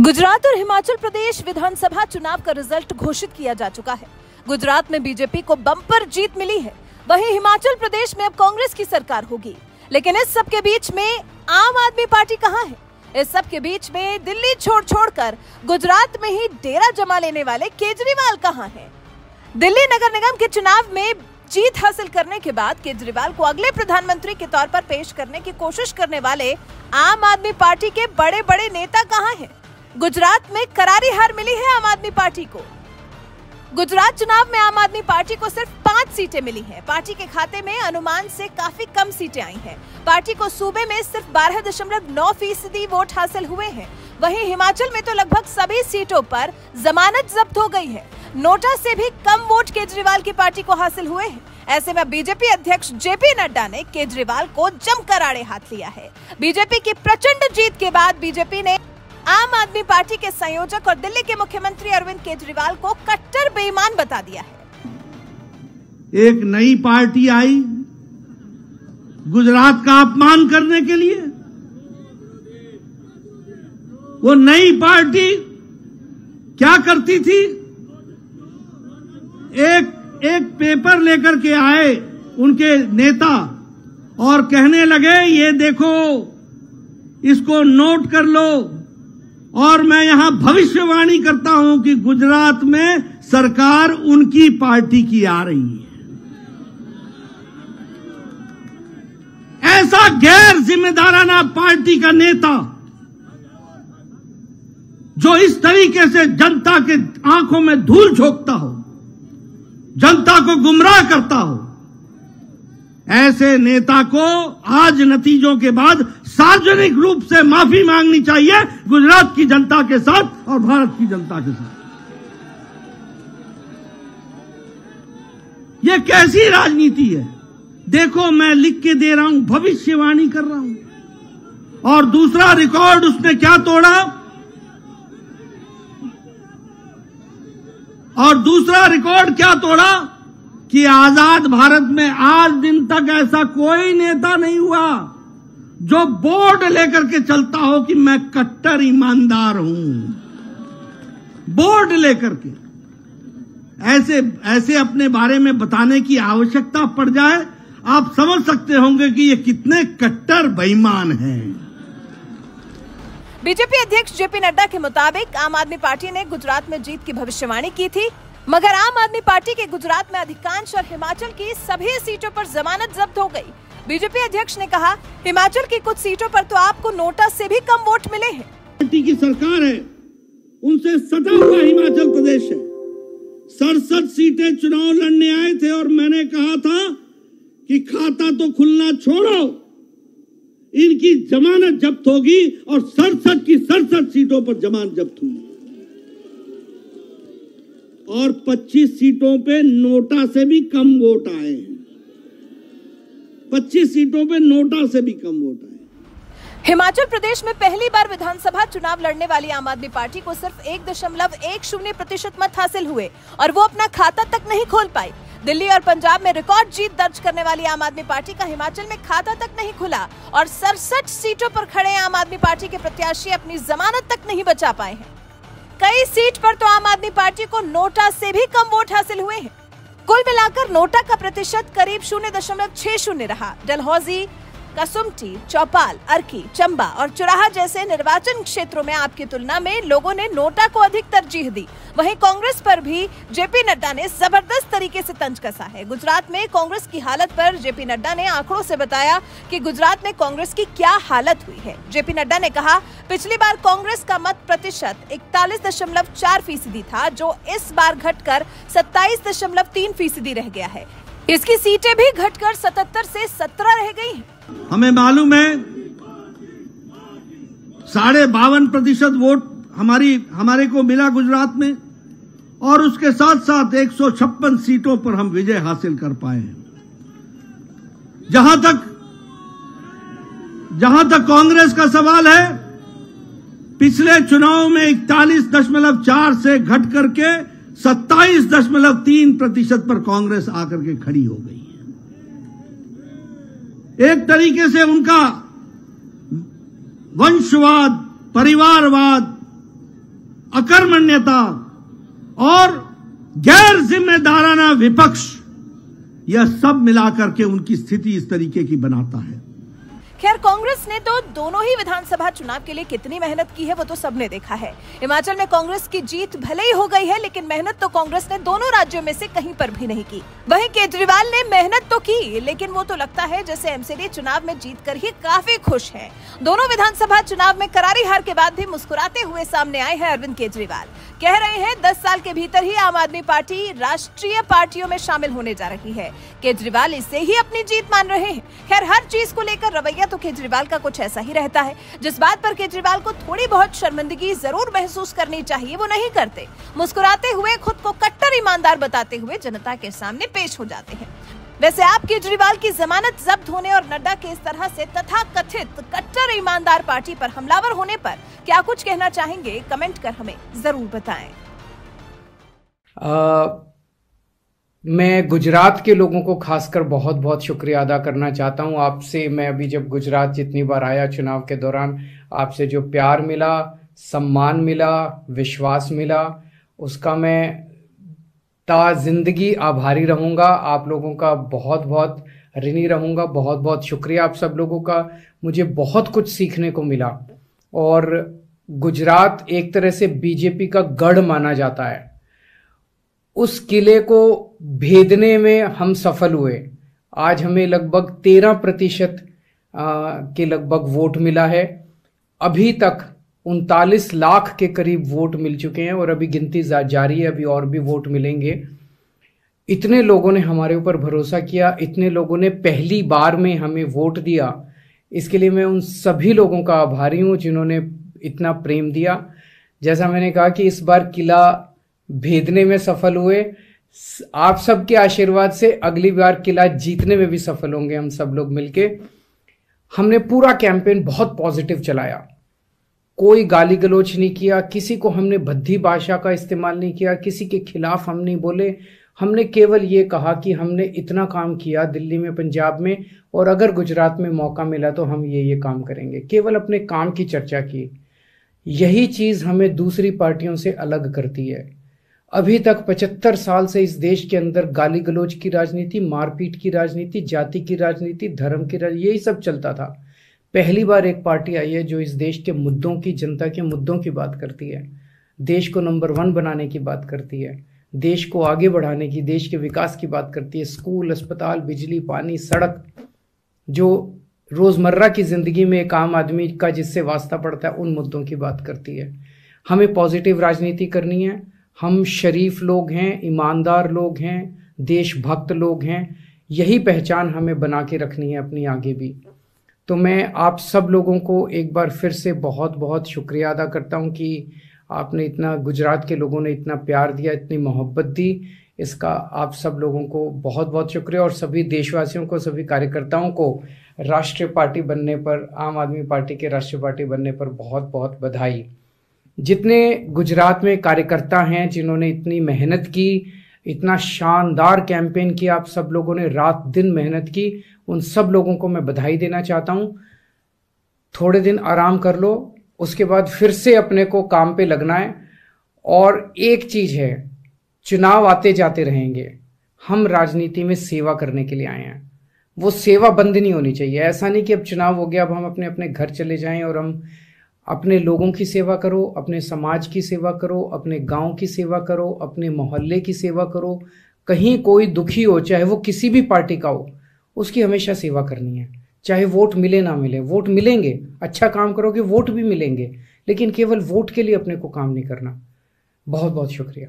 गुजरात और हिमाचल प्रदेश विधानसभा चुनाव का रिजल्ट घोषित किया जा चुका है। गुजरात में बीजेपी को बम्पर जीत मिली है, वहीं हिमाचल प्रदेश में अब कांग्रेस की सरकार होगी। लेकिन इस सब के बीच में आम आदमी पार्टी कहां है? इस सब के बीच में दिल्ली छोड़कर गुजरात में ही डेरा जमा लेने वाले केजरीवाल कहां हैं? दिल्ली नगर निगम के चुनाव में जीत हासिल करने के बाद केजरीवाल को अगले प्रधानमंत्री के तौर पर पेश करने की कोशिश करने वाले आम आदमी पार्टी के बड़े बड़े नेता कहां हैं? गुजरात में करारी हार मिली है आम आदमी पार्टी को। गुजरात चुनाव में आम आदमी पार्टी को सिर्फ 5 सीटें मिली हैं। पार्टी के खाते में अनुमान से काफी कम सीटें आई हैं। पार्टी को सूबे में सिर्फ 12.9% वोट हासिल हुए हैं। वहीं हिमाचल में तो लगभग सभी सीटों पर जमानत जब्त हो गई है। नोटा से भी कम वोट केजरीवाल की पार्टी को हासिल हुए हैं। ऐसे में बीजेपी अध्यक्ष जेपी नड्डा ने केजरीवाल को जमकर आड़े हाथ लिया है। बीजेपी की प्रचंड जीत के बाद बीजेपी ने आम आदमी पार्टी के संयोजक और दिल्ली के मुख्यमंत्री अरविंद केजरीवाल को कट्टर बेईमान बता दिया है। एक नई पार्टी आई गुजरात का अपमान करने के लिए। वो नई पार्टी क्या करती थी? एक पेपर लेकर के आए उनके नेता और कहने लगे, ये देखो, इसको नोट कर लो, और मैं यहां भविष्यवाणी करता हूं कि गुजरात में सरकार उनकी पार्टी की आ रही है। ऐसा गैर जिम्मेदाराना पार्टी का नेता जो इस तरीके से जनता के आंखों में धूल झोंकता हो, जनता को गुमराह करता हो, ऐसे नेता को आज नतीजों के बाद सार्वजनिक रूप से माफी मांगनी चाहिए गुजरात की जनता के साथ और भारत की जनता के साथ। यह कैसी राजनीति है? देखो, मैं लिख के दे रहा हूं, भविष्यवाणी कर रहा हूं। और दूसरा रिकॉर्ड उसने क्या तोड़ा? कि आजाद भारत में आज दिन तक ऐसा कोई नेता नहीं हुआ जो बोर्ड लेकर के चलता हो कि मैं कट्टर ईमानदार हूं। बोर्ड लेकर के ऐसे अपने बारे में बताने की आवश्यकता पड़ जाए, आप समझ सकते होंगे कि ये कितने कट्टर बेईमान हैं। बीजेपी अध्यक्ष जेपी नड्डा के मुताबिक आम आदमी पार्टी ने गुजरात में जीत की भविष्यवाणी की थी, मगर आम आदमी पार्टी के गुजरात में अधिकांश और हिमाचल की सभी सीटों पर जमानत जब्त हो गई। बीजेपी अध्यक्ष ने कहा, हिमाचल की कुछ सीटों पर तो आपको नोटा से भी कम वोट मिले हैं। पार्टी की सरकार है, उनसे सटा हुआ हिमाचल प्रदेश है। 67 सीटें चुनाव लड़ने आए थे और मैंने कहा था कि खाता तो खुलना छोड़ो, इनकी जमानत जब्त होगी, और 67 की 67 सीटों पर जमानत जब्त हुई और 25 सीटों पे नोटा से भी कम वोट आए हैं। 25 सीटों पे नोटा से भी कम वोट आए। हिमाचल प्रदेश में पहली बार विधानसभा चुनाव लड़ने वाली आम आदमी पार्टी को सिर्फ 1.10% मत हासिल हुए और वो अपना खाता तक नहीं खोल पाई। दिल्ली और पंजाब में रिकॉर्ड जीत दर्ज करने वाली आम आदमी पार्टी का हिमाचल में खाता तक नहीं खुला और 67 सीटों पर खड़े आम आदमी पार्टी के प्रत्याशी अपनी जमानत तक नहीं बचा पाए हैं। कई सीट पर तो आम आदमी पार्टी को नोटा से भी कम वोट हासिल हुए हैं। कुल मिलाकर नोटा का प्रतिशत करीब 0.60 रहा। डलहौजी, कसुम्पटी, चौपाल, अर्की, चंबा और चुराहा जैसे निर्वाचन क्षेत्रों में आपकी तुलना में लोगों ने नोटा को अधिक तरजीह दी। वहीं कांग्रेस पर भी जेपी नड्डा ने जबरदस्त तरीके से तंज कसा है। गुजरात में कांग्रेस की हालत पर जेपी नड्डा ने आंकड़ों से बताया कि गुजरात में कांग्रेस की क्या हालत हुई है। जेपी नड्डा ने कहा, पिछली बार कांग्रेस का मत प्रतिशत 41.4% था, जो इस बार घटकर 27.3% रह गया है। इसकी सीटें भी घटकर 77 से 17 रह गई हैं। हमें मालूम है 52.5% वोट हमारे को मिला गुजरात में, और उसके साथ साथ 156 सीटों पर हम विजय हासिल कर पाए हैं। जहां तक कांग्रेस का सवाल है, पिछले चुनाव में 41.4 से घट करके 27.3% पर कांग्रेस आकर के खड़ी हो गई है। एक तरीके से उनका वंशवाद, परिवारवाद अकर्मण्यता और गैर जिम्मेदाराना विपक्ष, यह सब मिलाकर के उनकी स्थिति इस तरीके की बनाता है। खैर, कांग्रेस ने तो दोनों ही विधानसभा चुनाव के लिए कितनी मेहनत की है वो तो सबने देखा है। हिमाचल में कांग्रेस की जीत भले ही हो गई है, लेकिन मेहनत तो कांग्रेस ने दोनों राज्यों में से कहीं पर भी नहीं की। वहीं केजरीवाल ने मेहनत तो की, लेकिन वो तो लगता है जैसे एमसीडी चुनाव में जीतकर ही काफी खुश है। दोनों विधानसभा चुनाव में करारी हार के बाद भी मुस्कुराते हुए सामने आए हैं अरविंद केजरीवाल। कह रहे हैं 10 साल के भीतर ही आम आदमी पार्टी राष्ट्रीय पार्टियों में शामिल होने जा रही है। केजरीवाल इससे ही अपनी जीत मान रहे हैं। खैर, हर चीज को लेकर रवैया तो केजरीवाल का कुछ ऐसा ही रहता है। जिस बात पर केजरीवाल को थोड़ी बहुत शर्मिंदगी जरूर महसूस करनी चाहिए वो नहीं करते। मुस्कुराते हुए खुद को कट्टर ईमानदार बताते हुए जनता के सामने पेश हो जाते हैं। वैसे आप केजरीवाल की जमानत जब्त होने और नड्डा के इस तरह से तथाकथित कट्टर ईमानदार पार्टी पर हमलावर होने पर क्या कुछ कहना चाहेंगे? कमेंट कर हमें जरूर बताएं। मैं गुजरात के लोगों को खासकर बहुत बहुत शुक्रिया अदा करना चाहता हूं आपसे। मैं अभी जब गुजरात जितनी बार आया चुनाव के दौरान, आपसे जो प्यार मिला, सम्मान मिला, विश्वास मिला, उसका मैं जिंदगी आभारी रहूंगा। आप लोगों का बहुत बहुत ऋणी रहूंगा। बहुत बहुत शुक्रिया आप सब लोगों का। मुझे बहुत कुछ सीखने को मिला। और गुजरात एक तरह से बीजेपी का गढ़ माना जाता है। उस किले को भेदने में हम सफल हुए। आज हमें लगभग 13% के लगभग वोट मिला है। अभी तक 39 लाख के करीब वोट मिल चुके हैं और अभी गिनती जारी है, अभी और भी वोट मिलेंगे। इतने लोगों ने हमारे ऊपर भरोसा किया, इतने लोगों ने पहली बार में हमें वोट दिया। इसके लिए मैं उन सभी लोगों का आभारी हूं जिन्होंने इतना प्रेम दिया। जैसा मैंने कहा कि इस बार किला भेदने में सफल हुए। आप सबके आशीर्वाद से अगली बार किला जीतने में भी सफल होंगे हम सब लोग मिलके। हमने पूरा कैंपेन बहुत पॉजिटिव चलाया। कोई गाली गलौच नहीं किया, किसी को हमने भद्दी भाषा का इस्तेमाल नहीं किया, किसी के खिलाफ हम नहीं बोले। हमने केवल ये कहा कि हमने इतना काम किया दिल्ली में, पंजाब में, और अगर गुजरात में मौका मिला तो हम ये काम करेंगे। केवल अपने काम की चर्चा की। यही चीज हमें दूसरी पार्टियों से अलग करती है। अभी तक 75 साल से इस देश के अंदर गाली गलौच की राजनीति, मारपीट की राजनीति, जाति की राजनीति, धर्म की राजनीति, यही सब चलता था। पहली बार एक पार्टी आई है जो इस देश के मुद्दों की, जनता के मुद्दों की बात करती है, देश को नंबर 1 बनाने की बात करती है, देश को आगे बढ़ाने की, देश के विकास की बात करती है। स्कूल, अस्पताल, बिजली, पानी, सड़क, जो रोजमर्रा की जिंदगी में एक आम आदमी का जिससे वास्ता पड़ता है, उन मुद्दों की बात करती है। हमें पॉजिटिव राजनीति करनी है। हम शरीफ लोग हैं, ईमानदार लोग हैं, देशभक्त लोग हैं। यही पहचान हमें बना के रखनी है अपनी आगे भी। तो मैं आप सब लोगों को एक बार फिर से बहुत बहुत शुक्रिया अदा करता हूं कि आपने इतना, गुजरात के लोगों ने इतना प्यार दिया, इतनी मोहब्बत दी। इसका आप सब लोगों को बहुत बहुत शुक्रिया। और सभी देशवासियों को, सभी कार्यकर्ताओं को राष्ट्रीय पार्टी बनने पर, आम आदमी पार्टी के राष्ट्रीय पार्टी बनने पर बहुत बहुत बधाई। जितने गुजरात में कार्यकर्ता हैं जिन्होंने इतनी मेहनत की, इतना शानदार कैंपेन किया, आप सब लोगों ने रात दिन मेहनत की, उन सब लोगों को मैं बधाई देना चाहता हूं। थोड़े दिन आराम कर लो, उसके बाद फिर से अपने को काम पे लगना है। और एक चीज है, चुनाव आते जाते रहेंगे। हम राजनीति में सेवा करने के लिए आए हैं। वो सेवा बंद नहीं होनी चाहिए। ऐसा नहीं कि अब चुनाव हो गया, अब हम अपने अपने घर चले जाएं और हम अपने लोगों की सेवा करो, अपने समाज की सेवा करो, अपने गांव की सेवा करो, अपने मोहल्ले की सेवा करो। कहीं कोई दुखी हो, चाहे वो किसी भी पार्टी का हो, उसकी हमेशा सेवा करनी है। चाहे वोट मिले ना मिले, वोट मिलेंगे, अच्छा काम करोगे वोट भी मिलेंगे, लेकिन केवल वोट के लिए अपने को काम नहीं करना। बहुत बहुत शुक्रिया।